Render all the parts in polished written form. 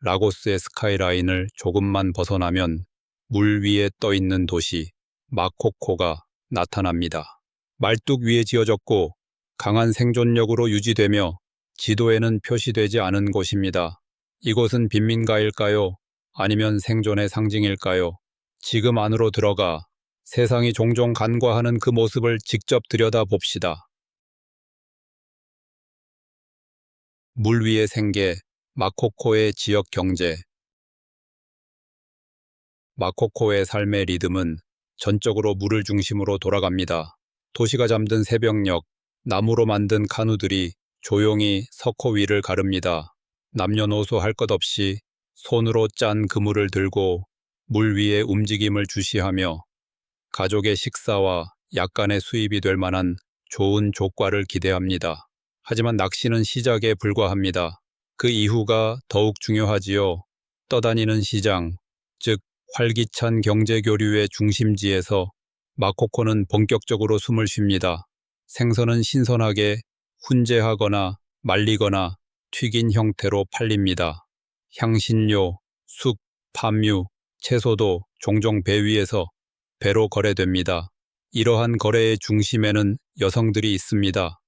라고스의 스카이라인을 조금만 벗어나면 물 위에 떠 있는 도시 마코코가 나타납니다. 말뚝 위에 지어졌고 강한 생존력으로 유지되며 지도에는 표시되지 않은 곳입니다. 이곳은 빈민가일까요? 아니면 생존의 상징일까요? 지금 안으로 들어가 세상이 종종 간과하는 그 모습을 직접 들여다봅시다. 물 위의 생계, 마코코의 지역 경제. 마코코의 삶의 리듬은 전적으로 물을 중심으로 돌아갑니다. 도시가 잠든 새벽녘, 나무로 만든 카누들이 조용히 석호 위를 가릅니다. 남녀노소 할 것 없이 손으로 짠 그물을 들고 물 위에 움직임을 주시하며 가족의 식사와 약간의 수입이 될 만한 좋은 조과를 기대합니다. 하지만 낚시는 시작에 불과합니다. 그 이후가 더욱 중요하지요. 떠다니는 시장, 즉 활기찬 경제교류의 중심지에서 마코코는 본격적으로 숨을 쉽니다. 생선은 신선하게 훈제하거나 말리거나 튀긴 형태로 팔립니다. 향신료, 쑥, 팜유, 채소도 종종 배 위에서 배로 거래됩니다. 이러한 거래의 중심에는 여성들이 있습니다.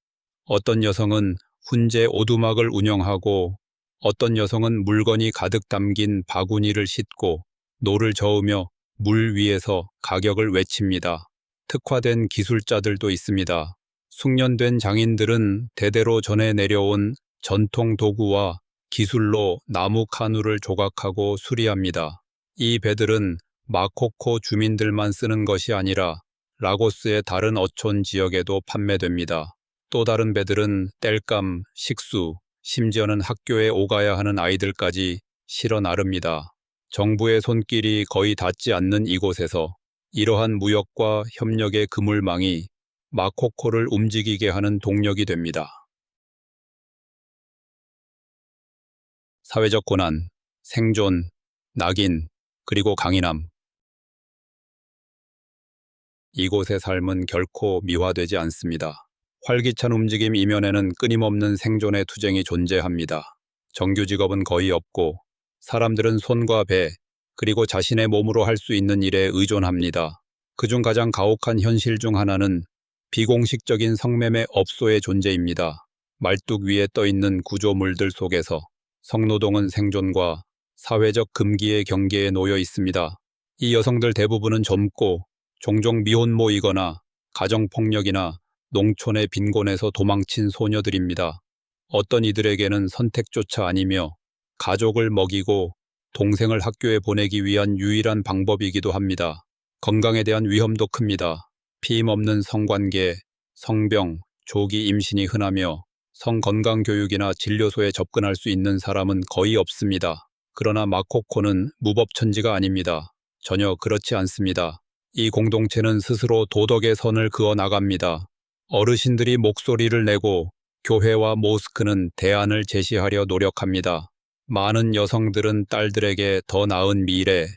어떤 여성은 훈제 오두막을 운영하고 어떤 여성은 물건이 가득 담긴 바구니를 싣고 노를 저으며 물 위에서 가격을 외칩니다. 특화된 기술자들도 있습니다. 숙련된 장인들은 대대로 전해 내려온 전통 도구와 기술로 나무 카누를 조각하고 수리합니다. 이 배들은 마코코 주민들만 쓰는 것이 아니라 라고스의 다른 어촌 지역에도 판매됩니다. 또 다른 배들은 땔감, 식수, 심지어는 학교에 오가야 하는 아이들까지 실어 나릅니다. 정부의 손길이 거의 닿지 않는 이곳에서 이러한 무역과 협력의 그물망이 마코코를 움직이게 하는 동력이 됩니다. 사회적 고난, 생존, 낙인, 그리고 강인함. 이곳의 삶은 결코 미화되지 않습니다. 활기찬 움직임 이면에는 끊임없는 생존의 투쟁이 존재합니다. 정규 직업은 거의 없고 사람들은 손과 배, 그리고 자신의 몸으로 할 수 있는 일에 의존합니다. 그중 가장 가혹한 현실 중 하나는 비공식적인 성매매 업소의 존재입니다. 말뚝 위에 떠 있는 구조물들 속에서 성노동은 생존과 사회적 금기의 경계에 놓여 있습니다. 이 여성들 대부분은 젊고 종종 미혼모이거나 가정폭력이나 농촌의 빈곤에서 도망친 소녀들입니다. 어떤 이들에게는 선택조차 아니며 가족을 먹이고 동생을 학교에 보내기 위한 유일한 방법이기도 합니다. 건강에 대한 위험도 큽니다. 피임 없는 성관계, 성병, 조기 임신이 흔하며 성건강교육이나 진료소에 접근할 수 있는 사람은 거의 없습니다. 그러나 마코코는 무법천지가 아닙니다. 전혀 그렇지 않습니다. 이 공동체는 스스로 도덕의 선을 그어 나갑니다. 어르신들이 목소리를 내고 교회와 모스크는 대안을 제시하려 노력합니다. 많은 여성들은 딸들에게 더 나은 미래,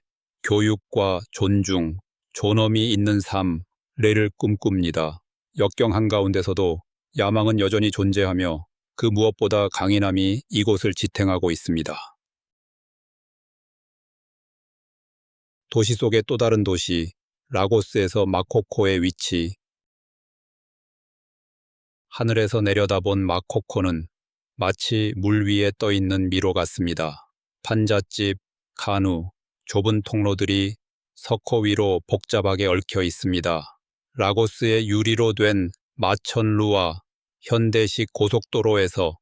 교육과 존중, 존엄이 있는 삶을 꿈꿉니다. 역경 한가운데서도 야망은 여전히 존재하며 그 무엇보다 강인함이 이곳을 지탱하고 있습니다. 도시 속의 또 다른 도시, 라고스에서 마코코의 위치. 하늘에서 내려다본 마코코는 마치 물 위에 떠 있는 미로 같습니다. 판잣집, 카누, 좁은 통로들이 석호 위로 복잡하게 얽혀 있습니다. 라고스의 유리로 된 마천루와 현대식 고속도로에서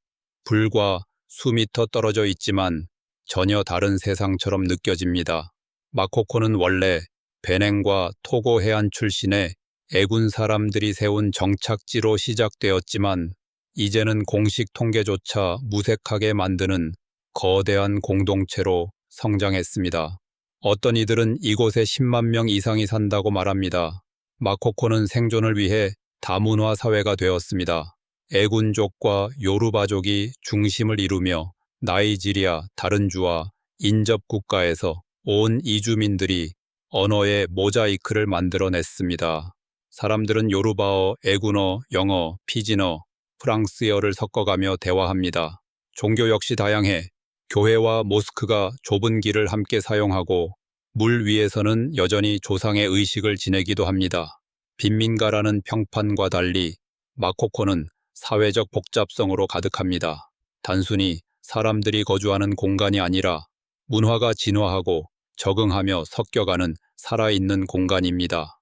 불과 수미터 떨어져 있지만 전혀 다른 세상처럼 느껴집니다. 마코코는 원래 베냉과 토고 해안 출신의 애군 사람들이 세운 정착지로 시작되었지만 이제는 공식 통계조차 무색하게 만드는 거대한 공동체로 성장했습니다. 어떤 이들은 이곳에 10만 명 이상이 산다고 말합니다. 마코코는 생존을 위해 다문화 사회가 되었습니다. 애군족과 요루바족이 중심을 이루며 나이지리아, 다른 주와 인접 국가에서 온 이주민들이 언어의 모자이크를 만들어냈습니다. 사람들은 요루바어, 애군어, 영어, 피진어, 프랑스어를 섞어가며 대화합니다. 종교 역시 다양해 교회와 모스크가 좁은 길을 함께 사용하고 물 위에서는 여전히 조상의 의식을 지내기도 합니다. 빈민가라는 평판과 달리 마코코는 사회적 복잡성으로 가득합니다. 단순히 사람들이 거주하는 공간이 아니라 문화가 진화하고 적응하며 섞여가는 살아있는 공간입니다.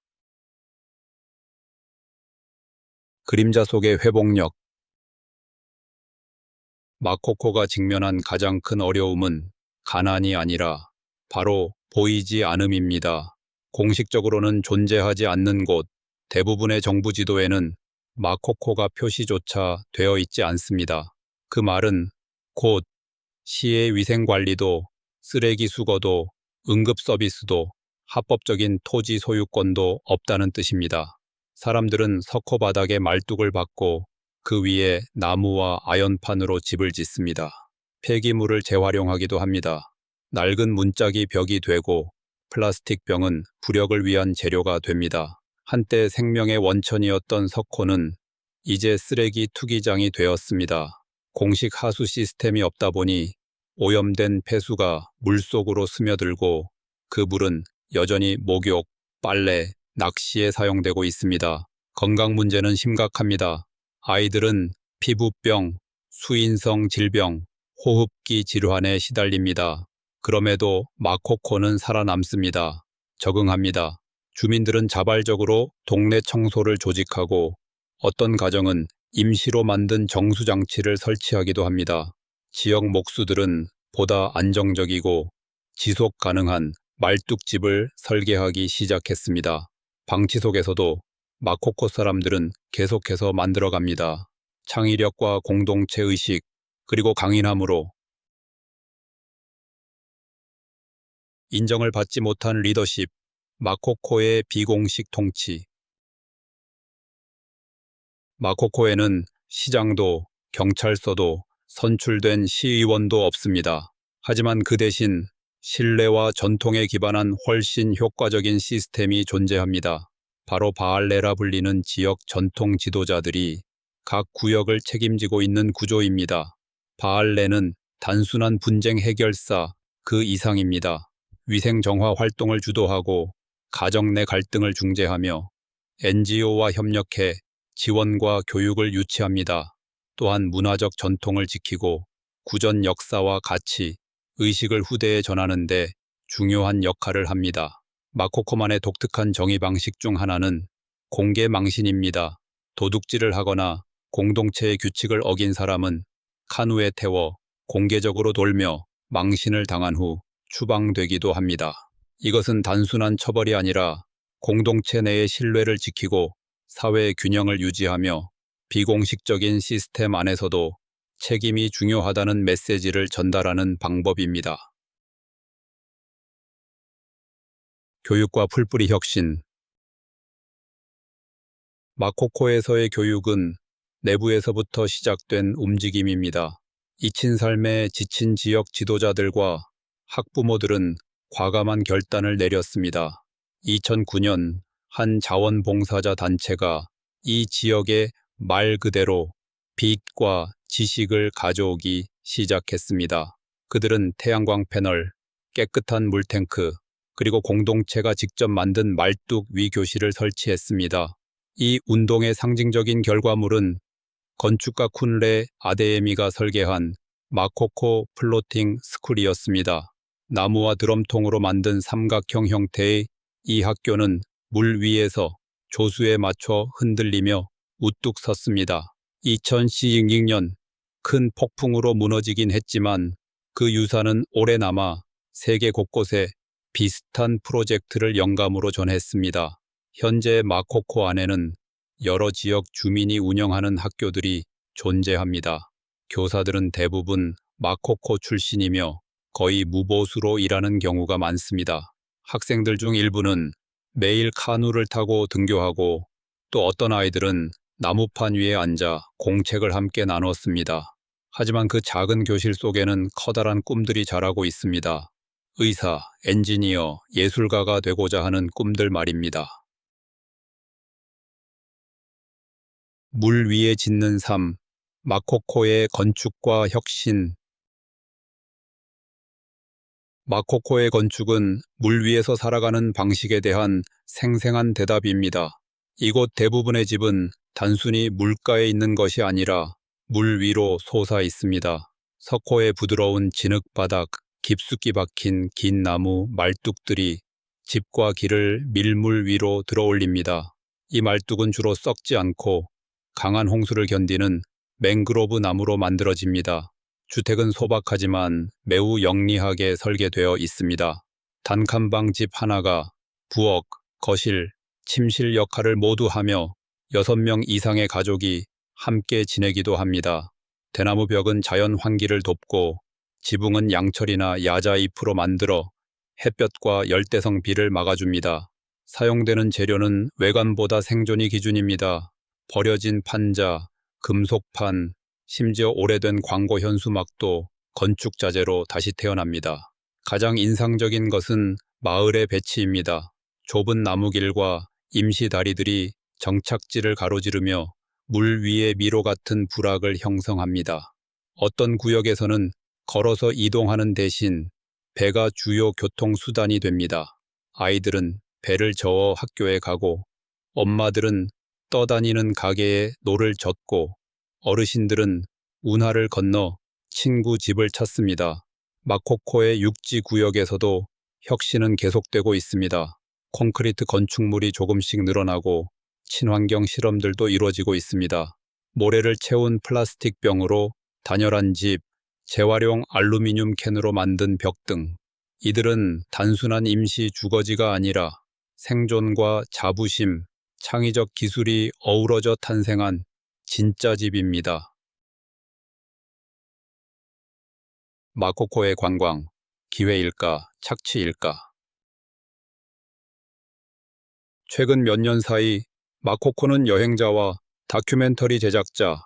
그림자 속의 회복력. 마코코가 직면한 가장 큰 어려움은 가난이 아니라 바로 보이지 않음입니다. 공식적으로는 존재하지 않는 곳, 대부분의 정부 지도에는 마코코가 표시조차 되어 있지 않습니다. 그 말은 곧 시의 위생관리도, 쓰레기 수거도, 응급 서비스도, 합법적인 토지 소유권도 없다는 뜻입니다. 사람들은 석호 바닥에 말뚝을 박고 그 위에 나무와 아연판으로 집을 짓습니다. 폐기물을 재활용하기도 합니다. 낡은 문짝이 벽이 되고 플라스틱 병은 부력을 위한 재료가 됩니다. 한때 생명의 원천이었던 석호는 이제 쓰레기 투기장이 되었습니다. 공식 하수 시스템이 없다 보니 오염된 폐수가 물속으로 스며들고 그 물은 여전히 목욕, 빨래, 낚시에 사용되고 있습니다. 건강 문제는 심각합니다. 아이들은 피부병, 수인성 질병, 호흡기 질환에 시달립니다. 그럼에도 마코코는 살아남습니다. 적응합니다. 주민들은 자발적으로 동네 청소를 조직하고 어떤 가정은 임시로 만든 정수장치를 설치하기도 합니다. 지역 목수들은 보다 안정적이고 지속 가능한 말뚝집을 설계하기 시작했습니다. 방치 속에서도 마코코 사람들은 계속해서 만들어갑니다. 창의력과 공동체 의식, 그리고 강인함으로. 인정을 받지 못한 리더십, 마코코의 비공식 통치. 마코코에는 시장도 경찰서도 선출된 시의원도 없습니다. 하지만 그 대신 신뢰와 전통에 기반한 훨씬 효과적인 시스템이 존재합니다. 바로 바알레라 불리는 지역 전통 지도자들이 각 구역을 책임지고 있는 구조입니다. 바알레는 단순한 분쟁 해결사 그 이상입니다. 위생 정화 활동을 주도하고 가정 내 갈등을 중재하며 NGO와 협력해 지원과 교육을 유치합니다. 또한 문화적 전통을 지키고 구전 역사와 가치, 의식을 후대에 전하는 데 중요한 역할을 합니다. 마코코만의 독특한 정의 방식 중 하나는 공개 망신입니다. 도둑질을 하거나 공동체의 규칙을 어긴 사람은 칸후에 태워 공개적으로 돌며 망신을 당한 후 추방되기도 합니다. 이것은 단순한 처벌이 아니라 공동체 내의 신뢰를 지키고 사회의 균형을 유지하며 비공식적인 시스템 안에서도 책임이 중요하다는 메시지를 전달하는 방법입니다. 교육과 풀뿌리 혁신. 마코코에서의 교육은 내부에서부터 시작된 움직임입니다. 잊힌 삶에 지친 지역 지도자들과 학부모들은 과감한 결단을 내렸습니다. 2009년 한 자원봉사자 단체가 이 지역에 말 그대로 빛과 지식을 가져오기 시작했습니다. 그들은 태양광 패널, 깨끗한 물탱크, 그리고 공동체가 직접 만든 말뚝 위 교실을 설치했습니다. 이 운동의 상징적인 결과물은 건축가 쿤레 아데에미가 설계한 마코코 플로팅 스쿨이었습니다. 나무와 드럼통으로 만든 삼각형 형태의 이 학교는 물 위에서 조수에 맞춰 흔들리며 우뚝 섰습니다. 2016년 큰 폭풍으로 무너지긴 했지만 그 유산은 오래 남아 세계 곳곳에 비슷한 프로젝트를 영감으로 전했습니다. 현재 마코코 안에는 여러 지역 주민이 운영하는 학교들이 존재합니다. 교사들은 대부분 마코코 출신이며 거의 무보수로 일하는 경우가 많습니다. 학생들 중 일부는 매일 카누를 타고 등교하고 또 어떤 아이들은 나무판 위에 앉아 공책을 함께 나눴습니다. 하지만 그 작은 교실 속에는 커다란 꿈들이 자라고 있습니다. 의사, 엔지니어, 예술가가 되고자 하는 꿈들 말입니다. 물 위에 짓는 삶, 마코코의 건축과 혁신. 마코코의 건축은 물 위에서 살아가는 방식에 대한 생생한 대답입니다. 이곳 대부분의 집은 단순히 물가에 있는 것이 아니라 물 위로 솟아 있습니다. 석호의 부드러운 진흙바닥, 깊숙이 박힌 긴 나무, 말뚝들이 집과 길을 밀물 위로 들어올립니다. 이 말뚝은 주로 썩지 않고 강한 홍수를 견디는 맹그로브 나무로 만들어집니다. 주택은 소박하지만 매우 영리하게 설계되어 있습니다. 단칸방 집 하나가 부엌, 거실, 침실 역할을 모두 하며 6명 이상의 가족이 함께 지내기도 합니다. 대나무 벽은 자연 환기를 돕고 지붕은 양철이나 야자 잎으로 만들어 햇볕과 열대성 비를 막아줍니다. 사용되는 재료는 외관보다 생존이 기준입니다. 버려진 판자, 금속판, 심지어 오래된 광고 현수막도 건축 자재로 다시 태어납니다. 가장 인상적인 것은 마을의 배치입니다. 좁은 나무길과 임시 다리들이 정착지를 가로지르며 물 위의 미로 같은 부락을 형성합니다. 어떤 구역에서는 걸어서 이동하는 대신 배가 주요 교통수단이 됩니다. 아이들은 배를 저어 학교에 가고 엄마들은 떠다니는 가게에 노를 젓고 어르신들은 운하를 건너 친구 집을 찾습니다. 마코코의 육지 구역에서도 혁신은 계속되고 있습니다. 콘크리트 건축물이 조금씩 늘어나고 친환경 실험들도 이루어지고 있습니다. 모래를 채운 플라스틱 병으로 단열한 집, 재활용 알루미늄 캔으로 만든 벽 등 이들은 단순한 임시 주거지가 아니라 생존과 자부심, 창의적 기술이 어우러져 탄생한 진짜 집입니다. 마코코의 관광, 기회일까, 착취일까? 최근 몇 년 사이 마코코는 여행자와 다큐멘터리 제작자,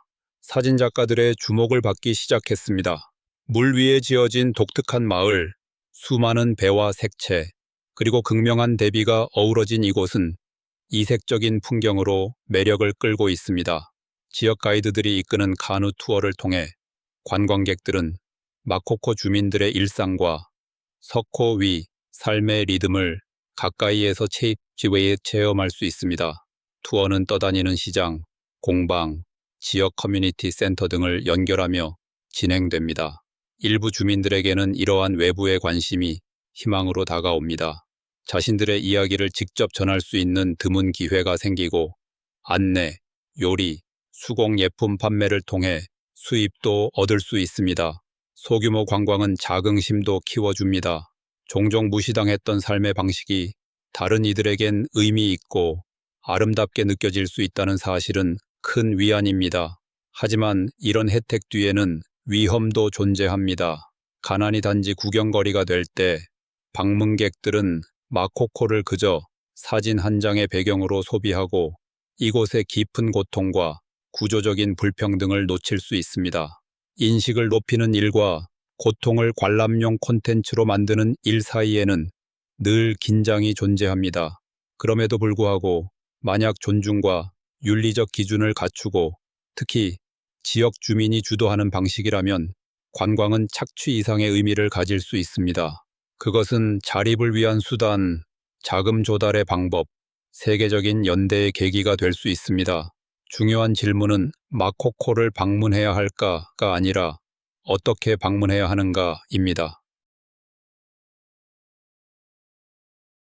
사진작가들의 주목을 받기 시작했습니다. 물 위에 지어진 독특한 마을, 수많은 배와 색채, 그리고 극명한 대비가 어우러진 이곳은 이색적인 풍경으로 매력을 끌고 있습니다. 지역 가이드들이 이끄는 카누 투어를 통해 관광객들은 마코코 주민들의 일상과 석호 위 삶의 리듬을 가까이에서 체험할 수 있습니다. 투어는 떠다니는 시장, 공방, 지역 커뮤니티 센터 등을 연결하며 진행됩니다. 일부 주민들에게는 이러한 외부의 관심이 희망으로 다가옵니다. 자신들의 이야기를 직접 전할 수 있는 드문 기회가 생기고 안내, 요리, 수공 예품 판매를 통해 수입도 얻을 수 있습니다. 소규모 관광은 자긍심도 키워줍니다. 종종 무시당했던 삶의 방식이 다른 이들에겐 의미 있고 아름답게 느껴질 수 있다는 사실은 큰 위안입니다. 하지만 이런 혜택 뒤에는 위험도 존재합니다. 가난이 단지 구경거리가 될 때 방문객들은 마코코를 그저 사진 한 장의 배경으로 소비하고 이곳의 깊은 고통과 구조적인 불평등을 놓칠 수 있습니다. 인식을 높이는 일과 고통을 관람용 콘텐츠로 만드는 일 사이에는 늘 긴장이 존재합니다. 그럼에도 불구하고 만약 존중과 윤리적 기준을 갖추고 특히 지역 주민이 주도하는 방식이라면 관광은 착취 이상의 의미를 가질 수 있습니다. 그것은 자립을 위한 수단, 자금 조달의 방법, 세계적인 연대의 계기가 될 수 있습니다. 중요한 질문은 마코코를 방문해야 할까가 아니라 어떻게 방문해야 하는가입니다.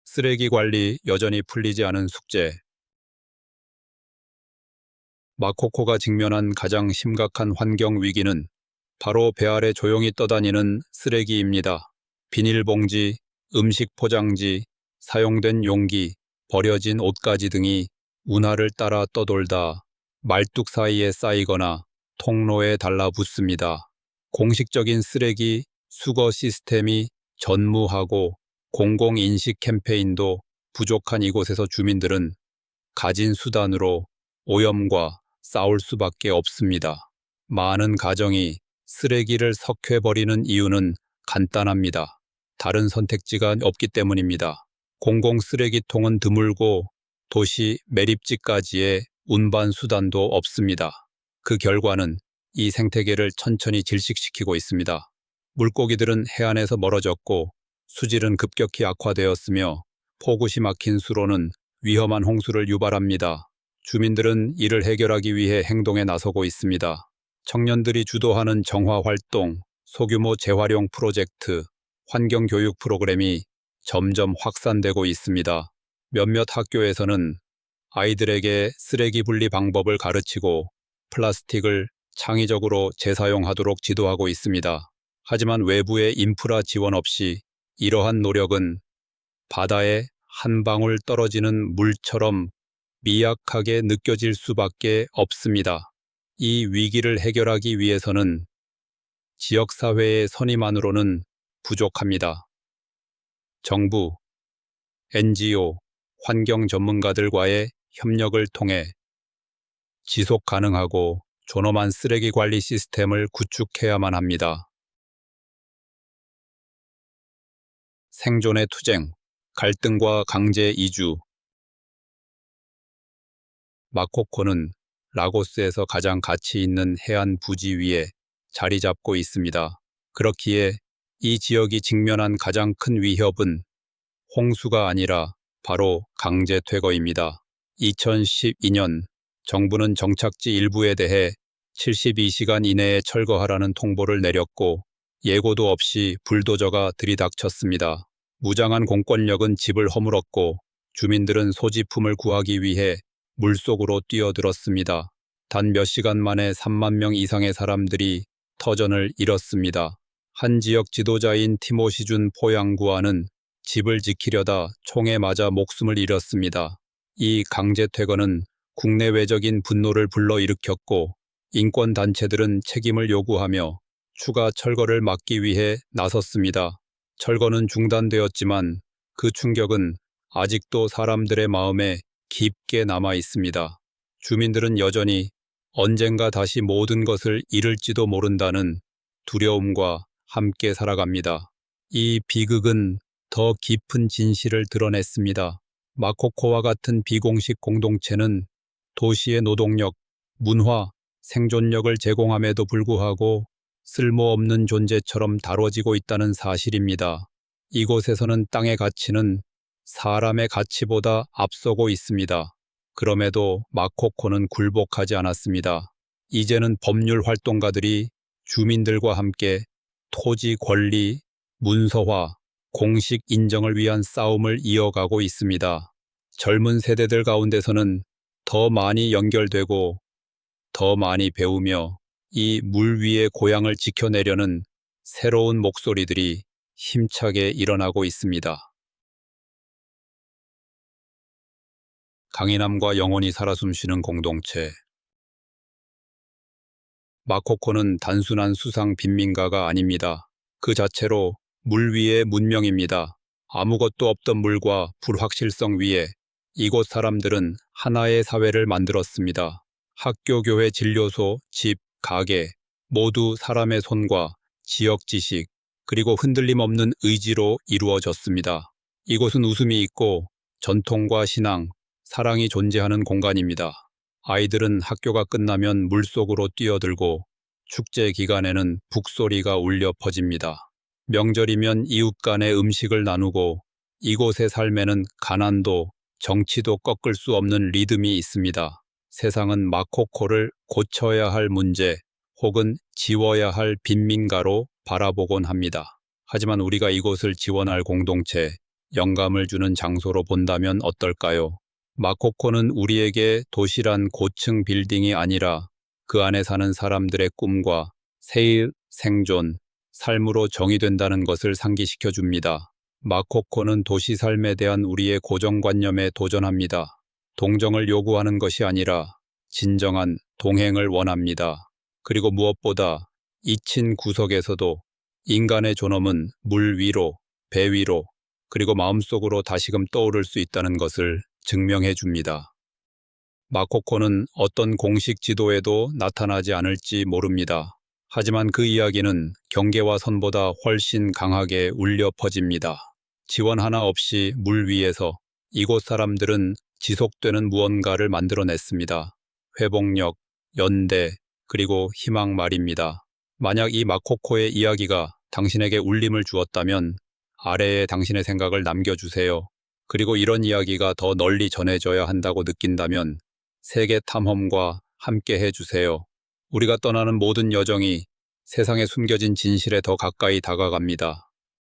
쓰레기 관리 여전히 풀리지 않은 숙제. 마코코가 직면한 가장 심각한 환경 위기는 바로 배 아래 조용히 떠다니는 쓰레기입니다. 비닐봉지, 음식 포장지, 사용된 용기, 버려진 옷가지 등이 운하를 따라 떠돌다 말뚝 사이에 쌓이거나 통로에 달라붙습니다. 공식적인 쓰레기 수거 시스템이 전무하고 공공인식 캠페인도 부족한 이곳에서 주민들은 가진 수단으로 오염과 싸울 수밖에 없습니다. 많은 가정이 쓰레기를 석회버리는 이유는 간단합니다. 다른 선택지가 없기 때문입니다. 공공 쓰레기통은 드물고 도시 매립지까지의 운반 수단도 없습니다. 그 결과는 이 생태계를 천천히 질식시키고 있습니다. 물고기들은 해안에서 멀어졌고 수질은 급격히 악화되었으며 포구시 막힌 수로는 위험한 홍수를 유발합니다. 주민들은 이를 해결하기 위해 행동에 나서고 있습니다. 청년들이 주도하는 정화활동, 소규모 재활용 프로젝트, 환경교육 프로그램이 점점 확산되고 있습니다. 몇몇 학교에서는 아이들에게 쓰레기 분리 방법을 가르치고 플라스틱을 창의적으로 재사용하도록 지도하고 있습니다. 하지만 외부의 인프라 지원 없이 이러한 노력은 바다에 한 방울 떨어지는 물처럼 미약하게 느껴질 수밖에 없습니다. 이 위기를 해결하기 위해서는 지역사회의 선의만으로는 부족합니다. 정부, NGO, 환경 전문가들과의 협력을 통해 지속 가능하고 존엄한 쓰레기 관리 시스템을 구축해야만 합니다. 생존의 투쟁, 갈등과 강제 이주. 마코코는 라고스에서 가장 가치 있는 해안 부지 위에 자리 잡고 있습니다. 그렇기에 이 지역이 직면한 가장 큰 위협은 홍수가 아니라 바로 강제 퇴거입니다. 2012년 정부는 정착지 일부에 대해 72시간 이내에 철거하라는 통보를 내렸고 예고도 없이 불도저가 들이닥쳤습니다. 무장한 공권력은 집을 허물었고 주민들은 소지품을 구하기 위해 물속으로 뛰어들었습니다. 단 몇 시간 만에 3만 명 이상의 사람들이 터전을 잃었습니다. 한 지역 지도자인 티모시준 포양구아는 집을 지키려다 총에 맞아 목숨을 잃었습니다. 이 강제 퇴거는 국내외적인 분노를 불러일으켰고 인권단체들은 책임을 요구하며 추가 철거를 막기 위해 나섰습니다. 철거는 중단되었지만 그 충격은 아직도 사람들의 마음에 깊게 남아 있습니다. 주민들은 여전히 언젠가 다시 모든 것을 잃을지도 모른다는 두려움과 함께 살아갑니다. 이 비극은 더 깊은 진실을 드러냈습니다. 마코코와 같은 비공식 공동체는 도시의 노동력, 문화, 생존력을 제공함에도 불구하고 쓸모없는 존재처럼 다뤄지고 있다는 사실입니다. 이곳에서는 땅의 가치는 사람의 가치보다 앞서고 있습니다. 그럼에도 마코코는 굴복하지 않았습니다. 이제는 법률 활동가들이 주민들과 함께 토지 권리, 문서화, 공식 인정을 위한 싸움을 이어가고 있습니다. 젊은 세대들 가운데서는 더 많이 연결되고 더 많이 배우며 이 물 위의 고향을 지켜내려는 새로운 목소리들이 힘차게 일어나고 있습니다. 강인함과 영혼이 살아 숨쉬는 공동체. 마코코는 단순한 수상 빈민가가 아닙니다. 그 자체로 물 위의 문명입니다. 아무것도 없던 물과 불확실성 위에 이곳 사람들은 하나의 사회를 만들었습니다. 학교, 교회, 진료소, 집, 가게 모두 사람의 손과 지역 지식 그리고 흔들림 없는 의지로 이루어졌습니다. 이곳은 웃음이 있고 전통과 신앙, 사랑이 존재하는 공간입니다. 아이들은 학교가 끝나면 물속으로 뛰어들고 축제 기간에는 북소리가 울려 퍼집니다. 명절이면 이웃 간의 음식을 나누고 이곳의 삶에는 가난도 정치도 꺾을 수 없는 리듬이 있습니다. 세상은 마코코를 고쳐야 할 문제 혹은 지워야 할 빈민가로 바라보곤 합니다. 하지만 우리가 이곳을 지원할 공동체, 영감을 주는 장소로 본다면 어떨까요? 마코코는 우리에게 도시란 고층 빌딩이 아니라 그 안에 사는 사람들의 꿈과 세일, 생존, 삶으로 정의된다는 것을 상기시켜 줍니다. 마코코는 도시 삶에 대한 우리의 고정관념에 도전합니다. 동정을 요구하는 것이 아니라 진정한 동행을 원합니다. 그리고 무엇보다 잊힌 구석에서도 인간의 존엄은 물 위로, 배 위로, 그리고 마음속으로 다시금 떠오를 수 있다는 것을 증명해 줍니다. 마코코는 어떤 공식 지도에도 나타나지 않을지 모릅니다. 하지만 그 이야기는 경계와 선보다 훨씬 강하게 울려 퍼집니다. 지원 하나 없이 물 위에서 이곳 사람들은 지속되는 무언가를 만들어냈습니다. 회복력, 연대, 그리고 희망 말입니다. 만약 이 마코코의 이야기가 당신에게 울림을 주었다면 아래에 당신의 생각을 남겨주세요. 그리고 이런 이야기가 더 널리 전해져야 한다고 느낀다면 세계 탐험과 함께 해주세요. 우리가 떠나는 모든 여정이 세상에 숨겨진 진실에 더 가까이 다가갑니다.